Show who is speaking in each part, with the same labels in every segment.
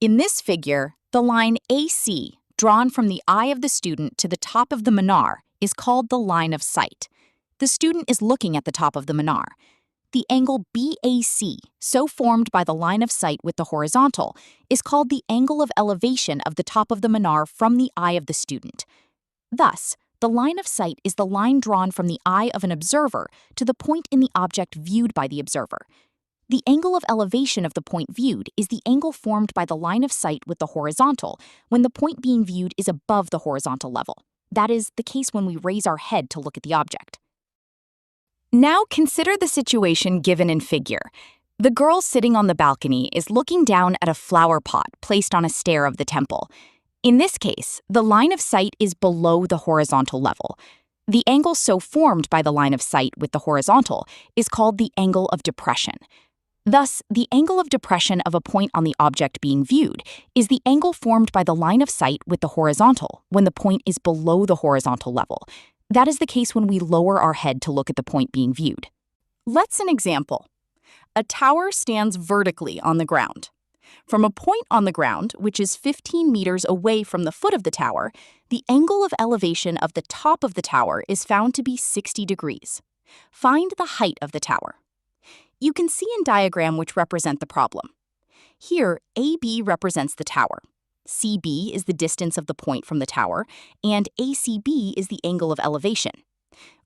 Speaker 1: In this figure, the line AC, drawn from the eye of the student to the top of the minar, is called the line of sight. The student is looking at the top of the minar. The angle BAC, so formed by the line of sight with the horizontal, is called the angle of elevation of the top of the minar from the eye of the student. Thus, the line of sight is the line drawn from the eye of an observer to the point in the object viewed by the observer. The angle of elevation of the point viewed is the angle formed by the line of sight with the horizontal when the point being viewed is above the horizontal level. That is the case when we raise our head to look at the object. Now consider the situation given in figure. The girl sitting on the balcony is looking down at a flower pot placed on a stair of the temple. In this case, the line of sight is below the horizontal level. The angle so formed by the line of sight with the horizontal is called the angle of depression. Thus, the angle of depression of a point on the object being viewed is the angle formed by the line of sight with the horizontal when the point is below the horizontal level. That is the case when we lower our head to look at the point being viewed. Let's an example. A tower stands vertically on the ground. From a point on the ground, which is 15 meters away from the foot of the tower, the angle of elevation of the top of the tower is found to be 60 degrees. Find the height of the tower. You can see in diagram which represent the problem. Here, AB represents the tower. CB is the distance of the point from the tower, and ACB is the angle of elevation.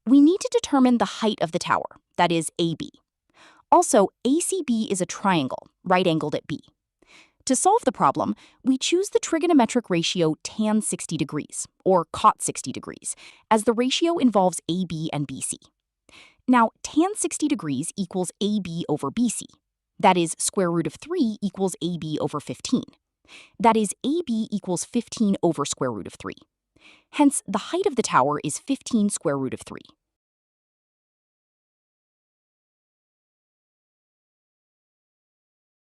Speaker 1: We need to determine the height of the tower, that is AB. Also, ACB is a triangle, right-angled at B. To solve the problem, we choose the trigonometric ratio tan 60 degrees, or cot 60 degrees, as the ratio involves AB and BC. Now, tan 60 degrees equals AB over BC. That is, square root of 3 equals AB over 15. That is, AB equals 15 over square root of 3. Hence, the height of the tower is 15 square root of 3.